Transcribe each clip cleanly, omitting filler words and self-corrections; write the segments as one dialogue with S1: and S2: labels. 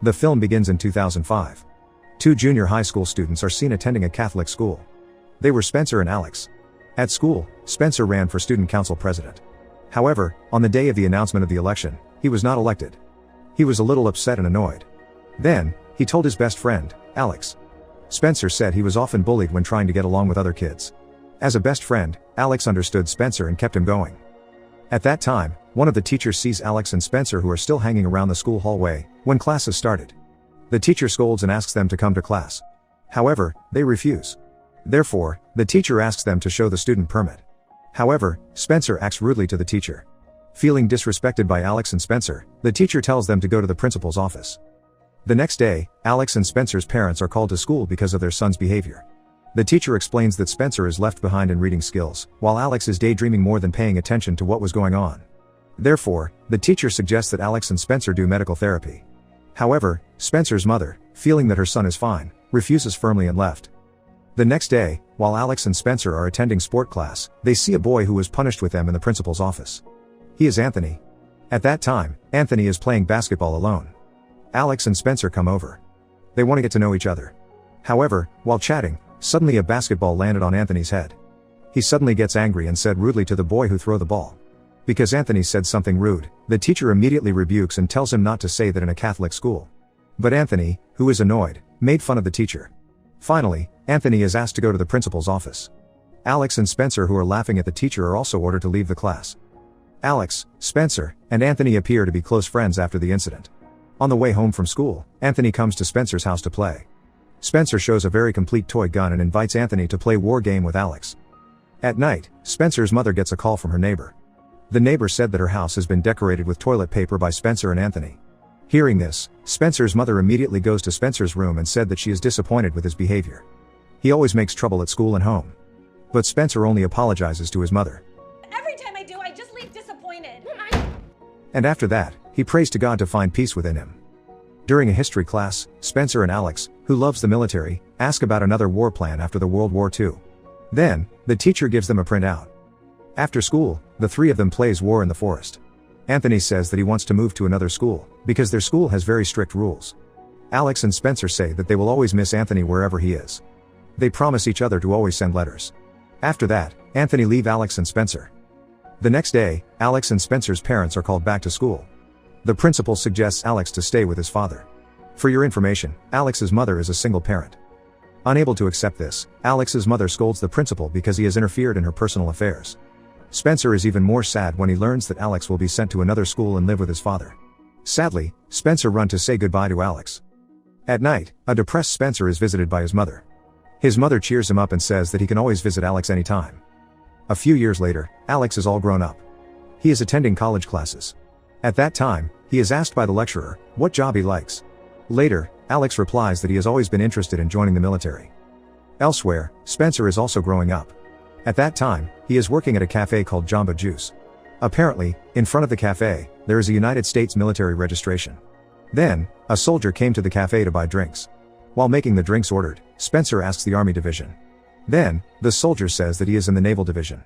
S1: The film begins in 2005. Two junior high school students are seen attending a Catholic school. They were Spencer and Alex. At school, Spencer ran for student council president. However, on the day of the announcement of the election, he was not elected. He was a little upset and annoyed. Then, he told his best friend, Alex. Spencer said he was often bullied when trying to get along with other kids. As a best friend, Alex understood Spencer and kept him going. At that time, one of the teachers sees Alex and Spencer, who are still hanging around the school hallway when class has started. The teacher scolds and asks them to come to class. However, they refuse. Therefore, the teacher asks them to show the student permit. However, Spencer acts rudely to the teacher. Feeling disrespected by Alex and Spencer, the teacher tells them to go to the principal's office. The next day, Alex and Spencer's parents are called to school because of their son's behavior. The teacher explains that Spencer is left behind in reading skills, while Alex is daydreaming more than paying attention to what was going on. Therefore, the teacher suggests that Alex and Spencer do medical therapy. However, Spencer's mother, feeling that her son is fine, refuses firmly and left. The next day, while Alex and Spencer are attending sport class, they see a boy who was punished with them in the principal's office. He is Anthony. At that time, Anthony is playing basketball alone. Alex and Spencer come over. They want to get to know each other. However, while chatting, suddenly a basketball landed on Anthony's head. He suddenly gets angry and said rudely to the boy who threw the ball. Because Anthony said something rude, the teacher immediately rebukes and tells him not to say that in a Catholic school. But Anthony, who is annoyed, made fun of the teacher. Finally, Anthony is asked to go to the principal's office. Alex and Spencer, who are laughing at the teacher, are also ordered to leave the class. Alex, Spencer, and Anthony appear to be close friends after the incident. On the way home from school, Anthony comes to Spencer's house to play. Spencer shows a very complete toy gun and invites Anthony to play war game with Alex. At night, Spencer's mother gets a call from her neighbor. The neighbor said that her house has been decorated with toilet paper by Spencer and Anthony. Hearing this, Spencer's mother immediately goes to Spencer's room and said that she is disappointed with his behavior. He always makes trouble at school and home. But Spencer only apologizes to his mother.
S2: Every time I do, I just leave disappointed.
S1: And after that, he prays to God to find peace within him. During a history class, Spencer and Alex, who loves the military, ask about another war plan after the World War II. Then, the teacher gives them a printout. After school, the three of them plays war in the forest. Anthony says that he wants to move to another school, because their school has very strict rules. Alex and Spencer say that they will always miss Anthony wherever he is. They promise each other to always send letters. After that, Anthony leaves Alex and Spencer. The next day, Alex and Spencer's parents are called back to school. The principal suggests Alex to stay with his father. For your information, Alex's mother is a single parent. Unable to accept this, Alex's mother scolds the principal because he has interfered in her personal affairs. Spencer is even more sad when he learns that Alex will be sent to another school and live with his father. Sadly, Spencer runs to say goodbye to Alex. At night, a depressed Spencer is visited by his mother. His mother cheers him up and says that he can always visit Alex anytime. A few years later, Alex is all grown up. He is attending college classes. At that time, he is asked by the lecturer what job he likes. Later, Alex replies that he has always been interested in joining the military. Elsewhere, Spencer is also growing up. At that time, he is working at a cafe called Jamba Juice. Apparently, in front of the cafe, there is a United States military registration. Then, a soldier came to the cafe to buy drinks. While making the drinks ordered, Spencer asks the Army Division. Then, the soldier says that he is in the Naval Division.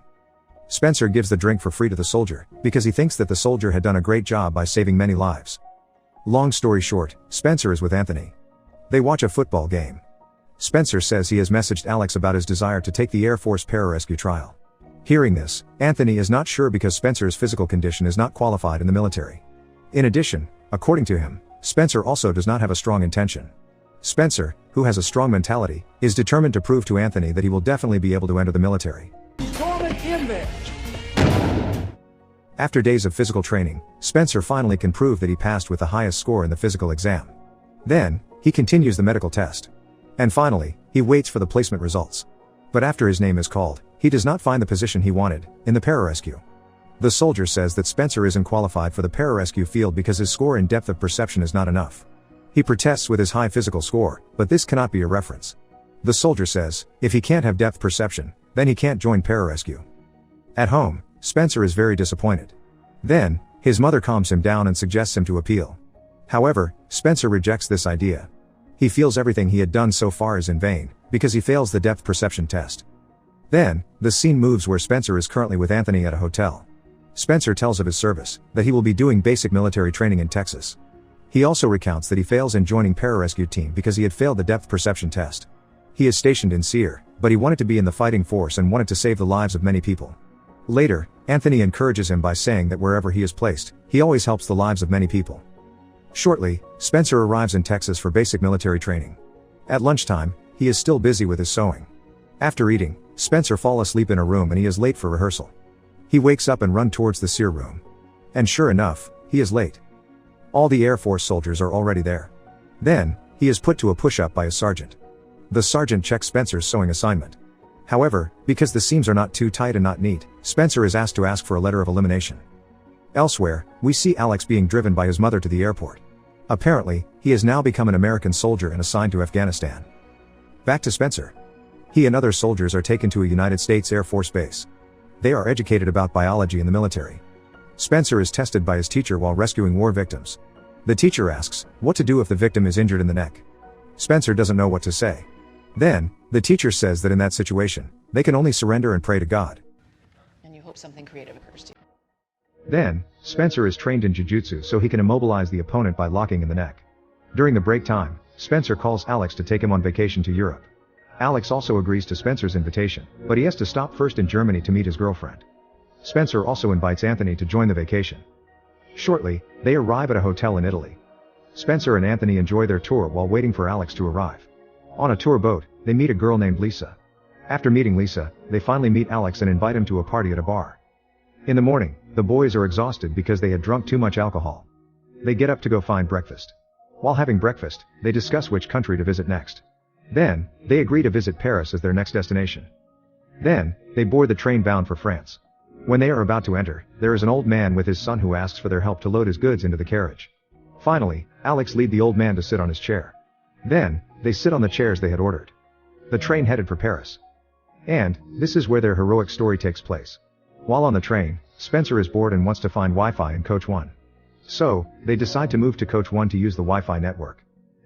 S1: Spencer gives the drink for free to the soldier, because he thinks that the soldier had done a great job by saving many lives. Long story short, Spencer is with Anthony. They watch a football game. Spencer says he has messaged Alex about his desire to take the Air Force pararescue trial. Hearing this, Anthony is not sure because Spencer's physical condition is not qualified in the military. In addition, according to him, Spencer also does not have a strong intention. Spencer, who has a strong mentality, is determined to prove to Anthony that he will definitely be able to enter the military. After days of physical training, Spencer finally can prove that he passed with the highest score in the physical exam. Then, he continues the medical test. And finally, he waits for the placement results. But after his name is called, he does not find the position he wanted, in the pararescue. The soldier says that Spencer isn't qualified for the pararescue field because his score in depth of perception is not enough. He protests with his high physical score, but this cannot be a reference. The soldier says, if he can't have depth perception, then he can't join pararescue. At home, Spencer is very disappointed. Then, his mother calms him down and suggests him to appeal. However, Spencer rejects this idea. He feels everything he had done so far is in vain, because he fails the depth perception test. Then, the scene moves where Spencer is currently with Anthony at a hotel. Spencer tells of his service, that he will be doing basic military training in Texas. He also recounts that he fails in joining pararescue team because he had failed the depth perception test. He is stationed in Seir, but he wanted to be in the fighting force and wanted to save the lives of many people. Later, Anthony encourages him by saying that wherever he is placed, he always helps the lives of many people. Shortly, Spencer arrives in Texas for basic military training. At lunchtime, he is still busy with his sewing. After eating, Spencer falls asleep in a room and he is late for rehearsal. He wakes up and runs towards the Seir room. And sure enough, he is late. All the Air Force soldiers are already there. Then, he is put to a push-up by his sergeant. The sergeant checks Spencer's sewing assignment. However, because the seams are not too tight and not neat, Spencer is asked to ask for a letter of elimination. Elsewhere, we see Alex being driven by his mother to the airport. Apparently, he has now become an American soldier and assigned to Afghanistan. Back to Spencer. He and other soldiers are taken to a United States Air Force base. They are educated about biology in the military. Spencer is tested by his teacher while rescuing war victims. The teacher asks what to do if the victim is injured in the neck. Spencer doesn't know what to say. Then, the teacher says that in that situation, they can only surrender and pray to God.
S3: And you hope something creative occurs to you.
S1: Then, Spencer is trained in jiu-jitsu so he can immobilize the opponent by locking in the neck. During the break time, Spencer calls Alex to take him on vacation to Europe. Alex also agrees to Spencer's invitation, but he has to stop first in Germany to meet his girlfriend. Spencer also invites Anthony to join the vacation. Shortly, they arrive at a hotel in Italy. Spencer and Anthony enjoy their tour while waiting for Alex to arrive. On a tour boat, they meet a girl named Lisa. After meeting Lisa, they finally meet Alex and invite him to a party at a bar. In the morning, the boys are exhausted because they had drunk too much alcohol. They get up to go find breakfast. While having breakfast, they discuss which country to visit next. Then, they agree to visit Paris as their next destination. Then, they board the train bound for France. When they are about to enter, there is an old man with his son who asks for their help to load his goods into the carriage. Finally, Alex leads the old man to sit on his chair. Then, they sit on the chairs they had ordered. The train headed for Paris. And, this is where their heroic story takes place. While on the train, Spencer is bored and wants to find Wi-Fi in Coach 1. So, they decide to move to Coach 1 to use the Wi-Fi network.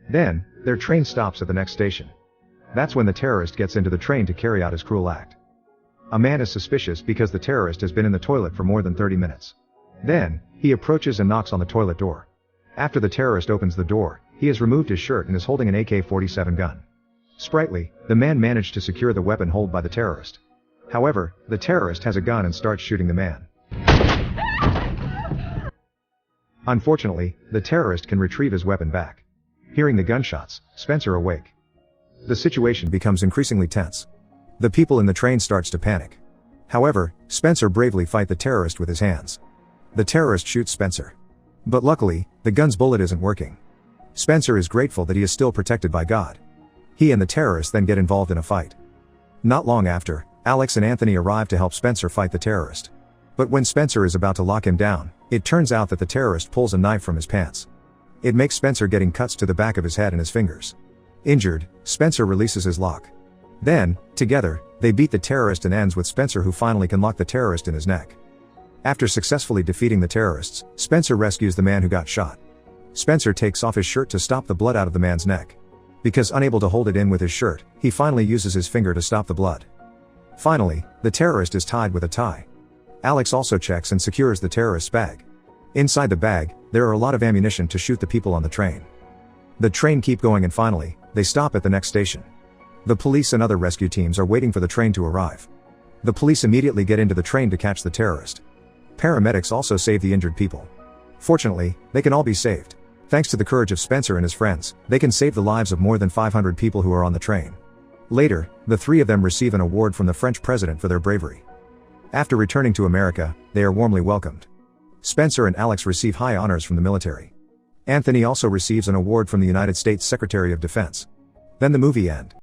S1: Then, their train stops at the next station. That's when the terrorist gets into the train to carry out his cruel act. A man is suspicious because the terrorist has been in the toilet for more than 30 minutes. Then, he approaches and knocks on the toilet door. After the terrorist opens the door, he has removed his shirt and is holding an AK-47 gun. Sprightly, the man managed to secure the weapon held by the terrorist. However, the terrorist has a gun and starts shooting the man. Unfortunately, the terrorist can retrieve his weapon back. Hearing the gunshots, Spencer awake. The situation becomes increasingly tense. The people in the train starts to panic. However, Spencer bravely fights the terrorist with his hands. The terrorist shoots Spencer. But luckily, the gun's bullet isn't working. Spencer is grateful that he is still protected by God. He and the terrorist then get involved in a fight. Not long after, Alex and Anthony arrive to help Spencer fight the terrorist. But when Spencer is about to lock him down, it turns out that the terrorist pulls a knife from his pants. It makes Spencer getting cuts to the back of his head and his fingers. Injured, Spencer releases his lock. Then, together, they beat the terrorist and ends with Spencer who finally can lock the terrorist in his neck. After successfully defeating the terrorists, Spencer rescues the man who got shot. Spencer takes off his shirt to stop the blood out of the man's neck. Because unable to hold it in with his shirt, he finally uses his finger to stop the blood. Finally, the terrorist is tied with a tie. Alex also checks and secures the terrorist's bag. Inside the bag, there are a lot of ammunition to shoot the people on the train. The train keep going and finally, they stop at the next station. The police and other rescue teams are waiting for the train to arrive. The police immediately get into the train to catch the terrorist. Paramedics also save the injured people. Fortunately, they can all be saved. Thanks to the courage of Spencer and his friends, they can save the lives of more than 500 people who are on the train. Later, the three of them receive an award from the French president for their bravery. After returning to America, they are warmly welcomed. Spencer and Alex receive high honors from the military. Anthony also receives an award from the United States Secretary of Defense. Then the movie ends.